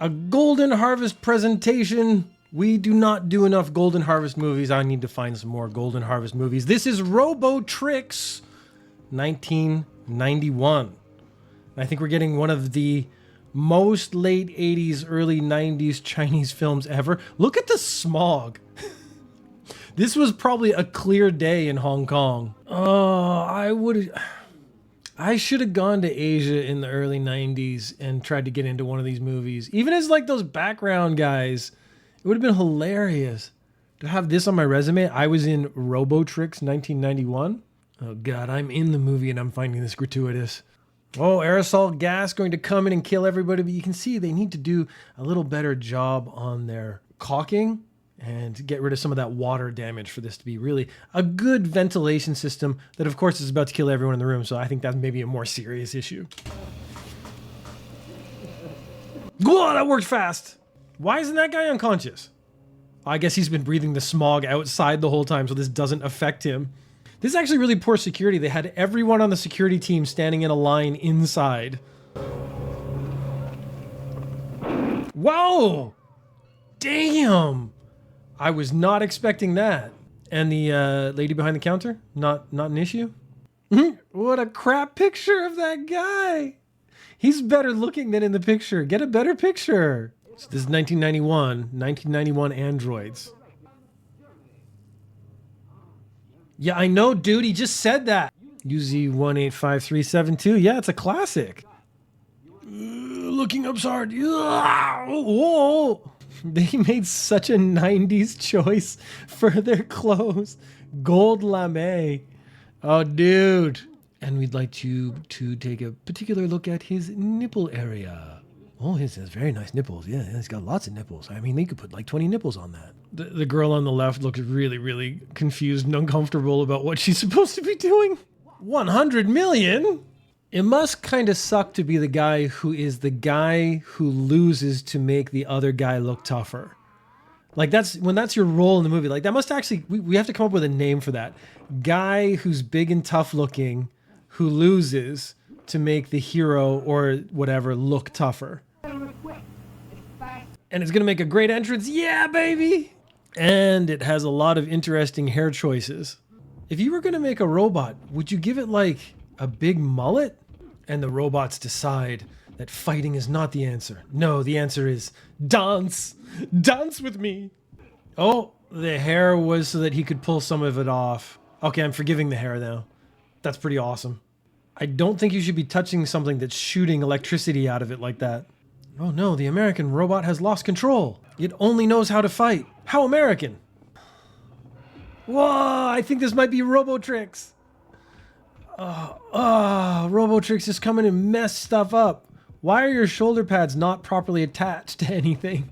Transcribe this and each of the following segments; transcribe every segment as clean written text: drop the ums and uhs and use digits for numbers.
A Golden Harvest presentation. We do not do enough Golden Harvest movies. I need to find some more Golden Harvest movies. This is Robotrix, 1991. I think we're getting one of the most late 80s, early 90s Chinese films ever. Look at the smog. This was probably a clear day in Hong Kong. Oh, I should have gone to Asia in the early 90s and tried to get into one of these movies. Even as like those background guys, it would have been hilarious to have this on my resume. I was in Robotrix 1991. Oh God, I'm in the movie and I'm finding this gratuitous. Oh, aerosol gas going to come in and kill everybody. But you can see they need to do a little better job on their caulking and get rid of some of that water damage for this to be really a good ventilation system that, of course, is about to kill everyone in the room. So I think that's maybe a more serious issue. Whoa, that worked fast. Why isn't that guy unconscious? I guess he's been breathing the smog outside the whole time, so this doesn't affect him. This is actually really poor security. They had everyone on the security team standing in a line inside. Whoa! Damn! I was not expecting that. And the lady behind the counter? Not an issue? What a crap picture of that guy! He's better looking than in the picture. Get a better picture. So this is 1991 androids. Yeah, I know, dude. He just said that. UZ185372. Yeah, it's a classic. Looking up's hard. Whoa. They made such a 90s choice for their clothes. Gold lame. Oh, dude. And we'd like you to take a particular look at his nipple area. Oh, he has very nice nipples. Yeah, he's got lots of nipples. I mean, they could put like 20 nipples on that. The girl on the left looks really, really confused and uncomfortable about what she's supposed to be doing. 100 million? It must kind of suck to be the guy who is the guy who loses to make the other guy look tougher. Like when that's your role in the movie. Like that must actually, we have to come up with a name for that. Guy who's big and tough looking, who loses to make the hero or whatever look tougher. And it's going to make a great entrance. Yeah, baby. And it has a lot of interesting hair choices. If you were going to make a robot, would you give it like a big mullet? And the robots decide that fighting is not the answer. No, the answer is dance. Dance with me. Oh, the hair was so that he could pull some of it off. Okay, I'm forgiving the hair now. That's pretty awesome. I don't think you should be touching something that's shooting electricity out of it like that. Oh no, the American robot has lost control. It only knows how to fight. How American? Whoa, I think this might be Robotrix. Robotrix is coming and mess stuff up. Why are your shoulder pads not properly attached to anything?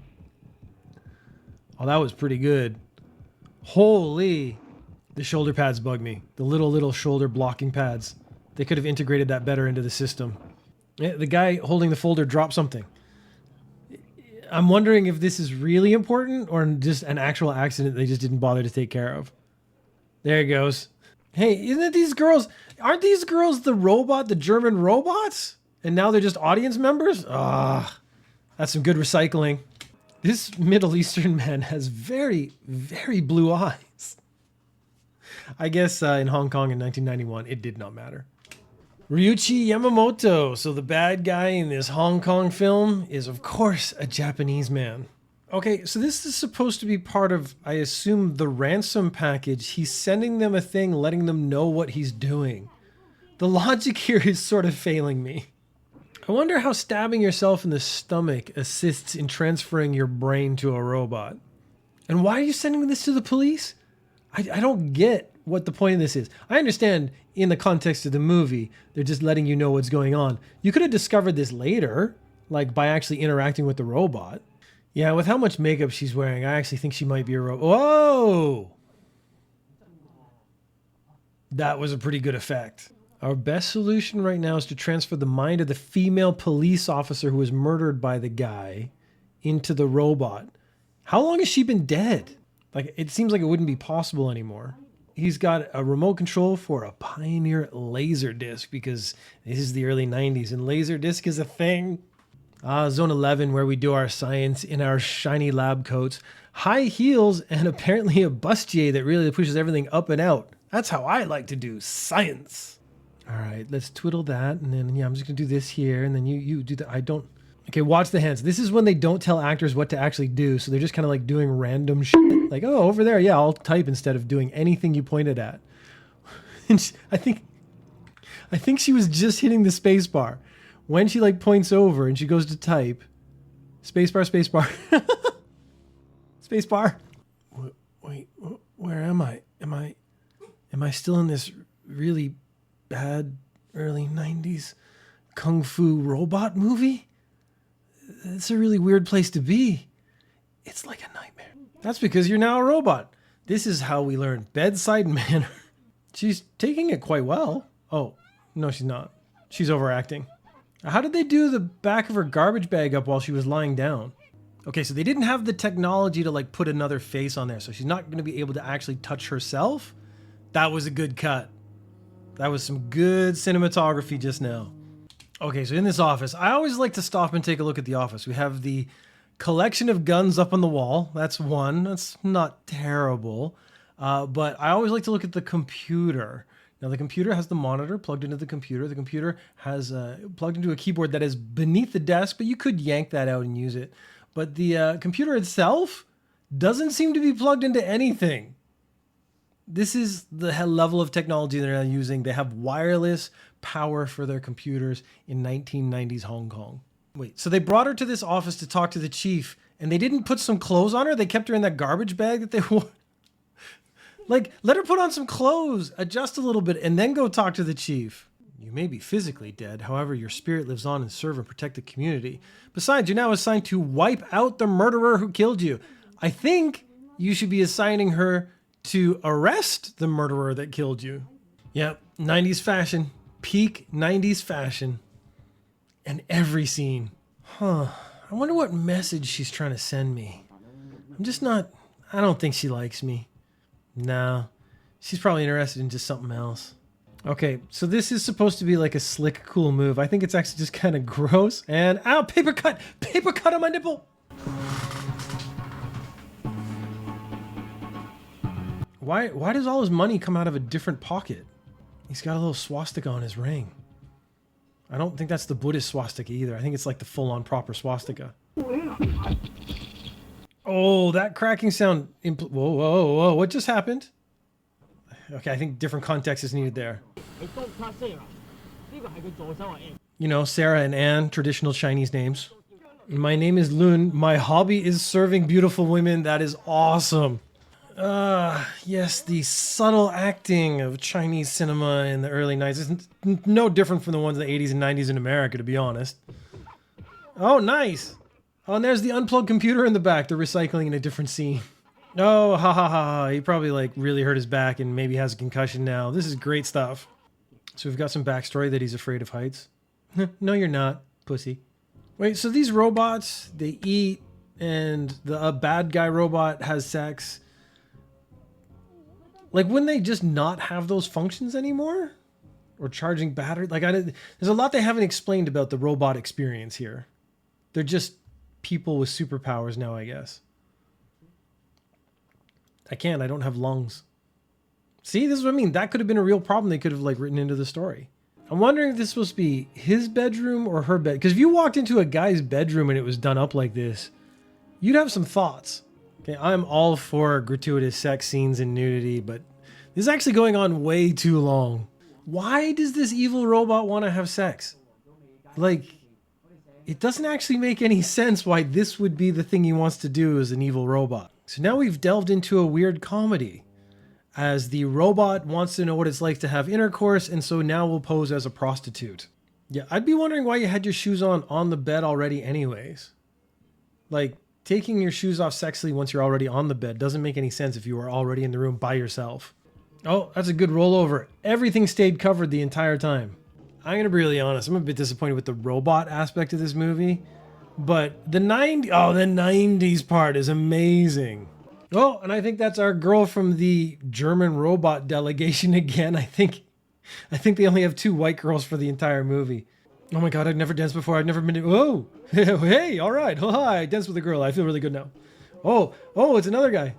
Oh, that was pretty good. Holy. The shoulder pads bug me. The little shoulder blocking pads. They could have integrated that better into the system. The guy holding the folder dropped something. I'm wondering if this is really important or just an actual accident they just didn't bother to take care of. There it goes. Hey, isn't it these girls? Aren't these girls the German robots? And now they're just audience members? That's some good recycling. This Middle Eastern man has very, very blue eyes. I guess in Hong Kong in 1991, it did not matter. Ryuichi Yamamoto. So the bad guy in this Hong Kong film is, of course, a Japanese man. Okay, so this is supposed to be part of, I assume, the ransom package. He's sending them a thing, letting them know what he's doing. The logic here is sort of failing me. I wonder how stabbing yourself in the stomach assists in transferring your brain to a robot. And why are you sending this to the police? I don't get what the point of this is. I understand in the context of the movie, they're just letting you know what's going on. You could have discovered this later, like by actually interacting with the robot. Yeah, with how much makeup she's wearing, I actually think she might be a robot. Whoa! That was a pretty good effect. Our best solution right now is to transfer the mind of the female police officer who was murdered by the guy into the robot. How long has she been dead? Like, it seems like it wouldn't be possible anymore. He's got a remote control for a Pioneer laser disc because this is the early 90s and laser disc is a thing. Zone 11, where we do our science in our shiny lab coats, high heels, and apparently a bustier that really pushes everything up and out. That's how I like to do science. All right, let's twiddle that. And then, yeah, I'm just going to do this here. And then you do that. I don't. Okay, watch the hands. This is when they don't tell actors what to actually do. So they're just kind of like doing random shit. Like, oh, over there. Yeah, I'll type instead of doing anything you pointed at. And I think she was just hitting the space bar. When she like points over and she goes to type, spacebar, spacebar, spacebar. Wait, where am I? Am I still in this really bad early 90s kung fu robot movie? It's a really weird place to be. It's like a nightmare. That's because you're now a robot. This is how we learn bedside manner. She's taking it quite well. Oh, no, she's not. She's overacting. How did they do the back of her garbage bag up while she was lying down? Okay, so they didn't have the technology to like put another face on there, so she's not going to be able to actually touch herself. That was a good cut. That was some good cinematography just now. Okay, so in this office, I always like to stop and take a look at the office. We have the collection of guns up on the wall. That's one. That's not terrible. But I always like to look at the computer. Now the computer has the monitor plugged into the computer. The computer has plugged into a keyboard that is beneath the desk, but you could yank that out and use it. But the computer itself doesn't seem to be plugged into anything. This is the level of technology they're now using. They have wireless power for their computers in 1990s Hong Kong. Wait, so they brought her to this office to talk to the chief, and they didn't put some clothes on her? They kept her in that garbage bag that they wore? Like, let her put on some clothes, adjust a little bit, and then go talk to the chief. You may be physically dead, however, your spirit lives on and serve and protect the community. Besides, you're now assigned to wipe out the murderer who killed you. I think you should be assigning her to arrest the murderer that killed you. Yep, 90s fashion. Peak 90s fashion. And every scene. Huh. I wonder what message she's trying to send me. I don't think she likes me. No, she's probably interested in just something else. Okay, so this is supposed to be like a slick, cool move. I think it's actually just kind of gross. And ow, paper cut on my nipple. Why does all his money come out of a different pocket? He's got a little swastika on his ring. I don't think that's the Buddhist swastika either. I think it's like the full-on proper swastika. Oh, that cracking sound. Whoa. What just happened? Okay, I think different context is needed there. You know, Sarah and Anne, traditional Chinese names. My name is Lun. My hobby is serving beautiful women. That is awesome. Yes, the subtle acting of Chinese cinema in the early 90s is no different from the ones in the 80s and 90s in America, to be honest. Oh, nice. Oh, and there's the unplugged computer in the back. They're recycling in a different scene. Oh, ha. He probably like really hurt his back and maybe has a concussion now. This is great stuff. So we've got some backstory that he's afraid of heights. No, you're not, pussy. Wait, so these robots, they eat and the bad guy robot has sex. Like, wouldn't they just not have those functions anymore? Or charging battery? Like, there's a lot they haven't explained about the robot experience here. They're just people with superpowers now, I guess. I don't have lungs. See, this is what I mean. That could have been a real problem they could have like written into the story. I'm wondering if this is supposed to be his bedroom or her bed. Because if you walked into a guy's bedroom and it was done up like this, you'd have some thoughts. Okay, I'm all for gratuitous sex scenes and nudity, but this is actually going on way too long. Why does this evil robot want to have sex? Like, it doesn't actually make any sense why this would be the thing he wants to do as an evil robot. So now we've delved into a weird comedy, as the robot wants to know what it's like to have intercourse, and so now will pose as a prostitute. Yeah, I'd be wondering why you had your shoes on the bed already anyways. Like, taking your shoes off sexily once you're already on the bed doesn't make any sense if you were already in the room by yourself. Oh, that's a good rollover. Everything stayed covered the entire time. I'm going to be really honest. I'm a bit disappointed with the robot aspect of this movie. But the 90s part is amazing. Oh, and I think that's our girl from the German robot delegation again. I think they only have 2 white girls for the entire movie. Oh my god, I've never danced before. I've never been... Whoa! Hey, all right. Oh, hi. I danced with a girl. I feel really good now. Oh, it's another guy.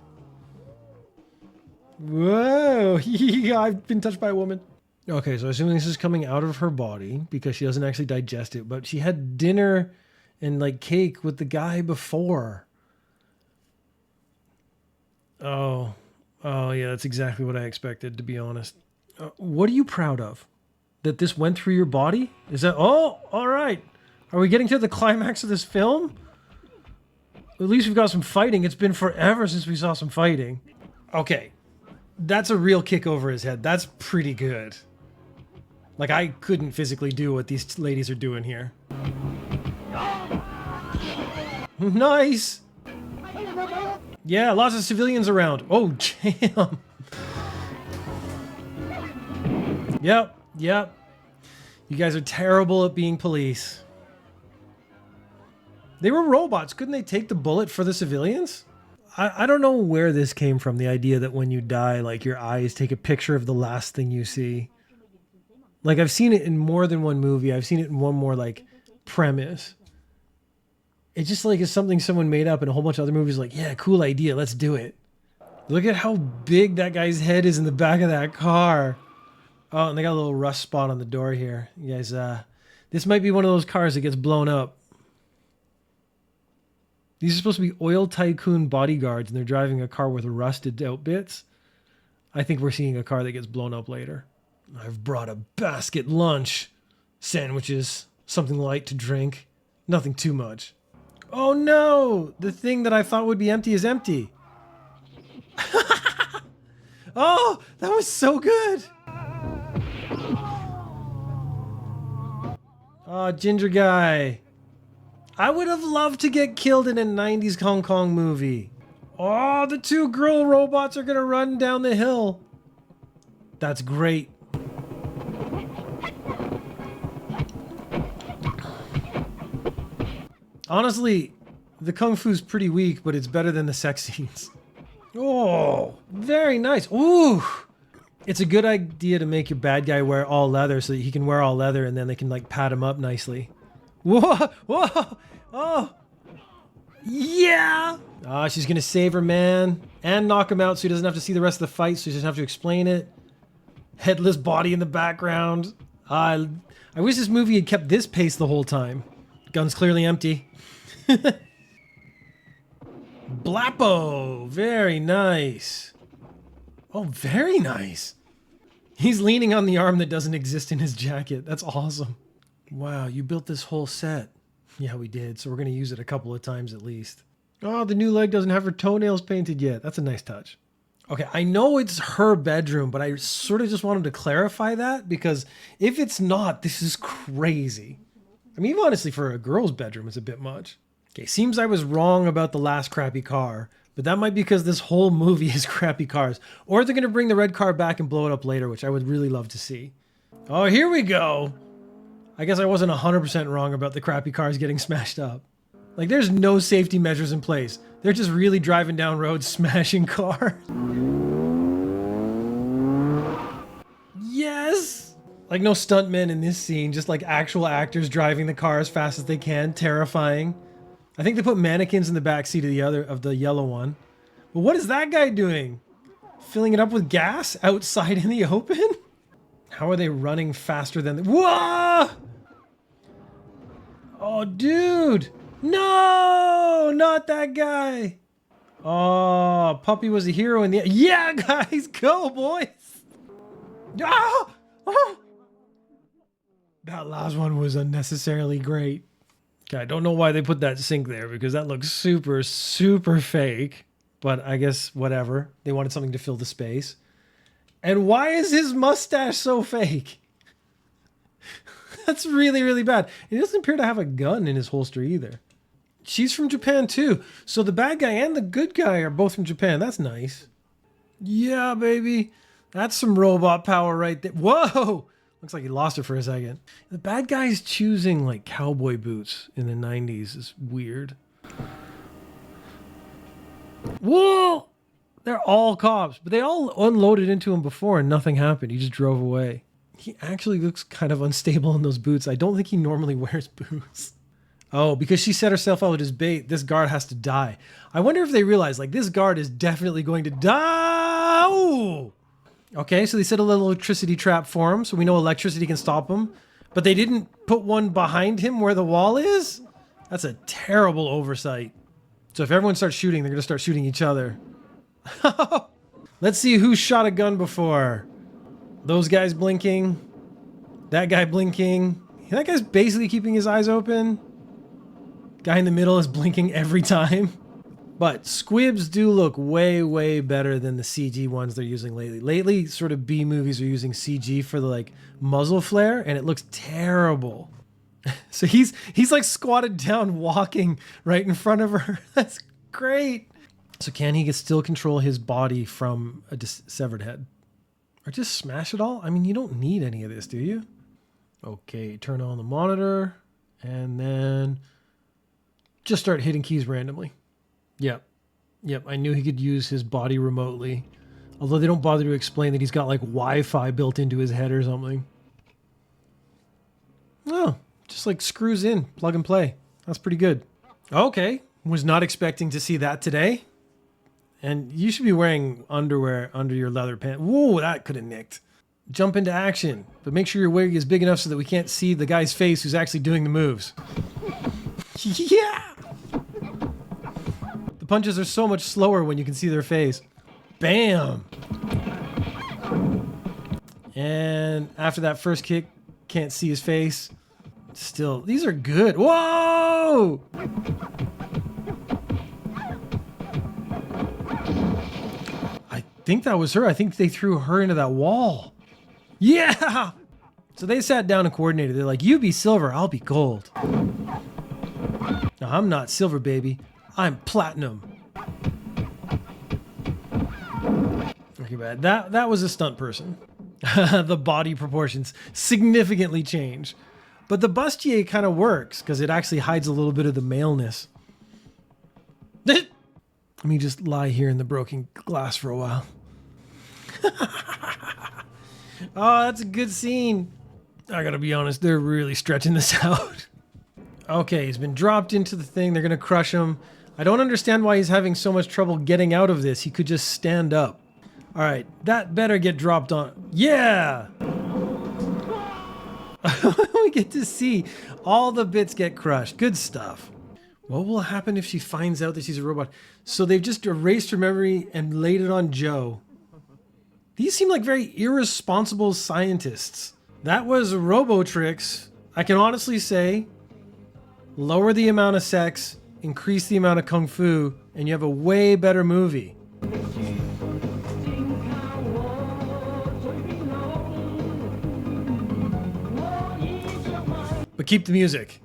Whoa. I've been touched by a woman. Okay, so assuming this is coming out of her body because she doesn't actually digest it, but she had dinner and like cake with the guy before. Oh, yeah, that's exactly what I expected, to be honest. What are you proud of? That this went through your body? Is that... Oh, all right. Are we getting to the climax of this film? At least we've got some fighting. It's been forever since we saw some fighting. Okay. That's a real kick over his head. That's pretty good. Like, I couldn't physically do what these ladies are doing here. Nice! Yeah, lots of civilians around. Oh, damn. Yep. You guys are terrible at being police. They were robots. Couldn't they take the bullet for the civilians? I don't know where this came from, the idea that when you die, like, your eyes take a picture of the last thing you see. Like, I've seen it in more than one movie. I've seen it in one more, like, premise. It just, like, is something someone made up in a whole bunch of other movies. Like, yeah, cool idea. Let's do it. Look at how big that guy's head is in the back of that car. Oh, and they got a little rust spot on the door here. You guys, this might be one of those cars that gets blown up. These are supposed to be oil tycoon bodyguards, and they're driving a car with rusted out bits. I think we're seeing a car that gets blown up later. I've brought a basket lunch. Sandwiches, something light to drink. Nothing too much. Oh no! The thing that I thought would be empty is empty. Oh, that was so good! Oh, ginger guy. I would have loved to get killed in a 90s Hong Kong movie. Oh, the two girl robots are gonna run down the hill. That's great. Honestly, the kung fu's pretty weak, but it's better than the sex scenes. Oh, very nice. Ooh. It's a good idea to make your bad guy wear all leather so that he can wear all leather and then they can like pat him up nicely. Whoa, oh. Yeah. Ah, she's gonna save her man and knock him out so he doesn't have to see the rest of the fight, so he doesn't have to explain it. Headless body in the background. I wish this movie had kept this pace the whole time. Gun's clearly empty. Blappo, very nice. Oh, very nice. He's leaning on the arm that doesn't exist in his jacket. That's awesome. Wow, you built this whole set. Yeah, we did. So we're going to use it a couple of times at least. Oh, the new leg doesn't have her toenails painted yet. That's a nice touch. Okay, I know it's her bedroom, but I sort of just wanted to clarify that because if it's not, this is crazy. I mean, honestly, for a girl's bedroom, it's a bit much. Okay, seems I was wrong about the last crappy car, but that might be because this whole movie is crappy cars. Or they're going to bring the red car back and blow it up later, which I would really love to see. Oh, here we go. I guess I wasn't 100% wrong about the crappy cars getting smashed up. Like, there's no safety measures in place. They're just really driving down roads, smashing cars. Yes! Like, no stuntmen in this scene, just like actual actors driving the car as fast as they can, terrifying. I think they put mannequins in the backseat of the yellow one. But what is that guy doing? Filling it up with gas outside in the open? How are they running faster than... Whoa! Oh, dude! No! Not that guy! Oh, Puppy was a hero in the... Yeah, guys! Go, boys! Ah! Oh! That last one was unnecessarily great. Okay, I don't know why they put that sink there because that looks super, super fake. But I guess whatever. They wanted something to fill the space. And why is his mustache so fake? That's really, really bad. He doesn't appear to have a gun in his holster either. She's from Japan too. So the bad guy and the good guy are both from Japan. That's nice. Yeah, baby. That's some robot power right there. Whoa! Looks like he lost it for a second. The bad guy's choosing like cowboy boots in the 90s is weird. Whoa! They're all cops, but they all unloaded into him before and nothing happened. He just drove away. He actually looks kind of unstable in those boots. I don't think he normally wears boots. Oh, because she set herself up as bait, this guard has to die. I wonder if they realize, like, this guard is definitely going to die. Ooh. Okay, so they set a little electricity trap for him, so we know electricity can stop him. But they didn't put one behind him where the wall is? That's a terrible oversight. So if everyone starts shooting, they're going to start shooting each other. Let's see who shot a gun before. Those guys blinking. That guy blinking. That guy's basically keeping his eyes open. Guy in the middle is blinking every time. But squibs do look way, way better than the CG ones they're using lately. Lately, sort of B movies are using CG for the like muzzle flare, and it looks terrible. So he's like squatted down, walking right in front of her. That's great. So can he still control his body from a severed head, or just smash it all? I mean, you don't need any of this, do you? Okay, turn on the monitor, and then just start hitting keys randomly. Yep, I knew he could use his body remotely. Although they don't bother to explain that he's got like Wi-Fi built into his head or something. Oh, just like screws in, plug and play. That's pretty good. Okay, was not expecting to see that today. And you should be wearing underwear under your leather pants. Whoa, that could have nicked. Jump into action, but make sure your wig is big enough so that we can't see the guy's face who's actually doing the moves. Yeah! Punches are so much slower when you can see their face. Bam! And after that first kick, can't see his face. Still, these are good. Whoa! I think that was her. I think they threw her into that wall. Yeah! So they sat down and coordinated. They're like, you be silver, I'll be gold. No, I'm not silver, baby. I'm platinum. Okay, but that was a stunt person. The body proportions significantly change. But the bustier kind of works because it actually hides a little bit of the maleness. Let me just lie here in the broken glass for a while. Oh, that's a good scene. I gotta be honest, they're really stretching this out. Okay, he's been dropped into the thing. They're gonna crush him. I don't understand why he's having so much trouble getting out of this. He could just stand up. All right, that better get dropped on. Yeah! We get to see all the bits get crushed. Good stuff. What will happen if she finds out that she's a robot? So they've just erased her memory and laid it on Joe. These seem like very irresponsible scientists. That was Robotrix. I can honestly say, lower the amount of sex, increase the amount of kung fu, and you have a way better movie. But keep the music.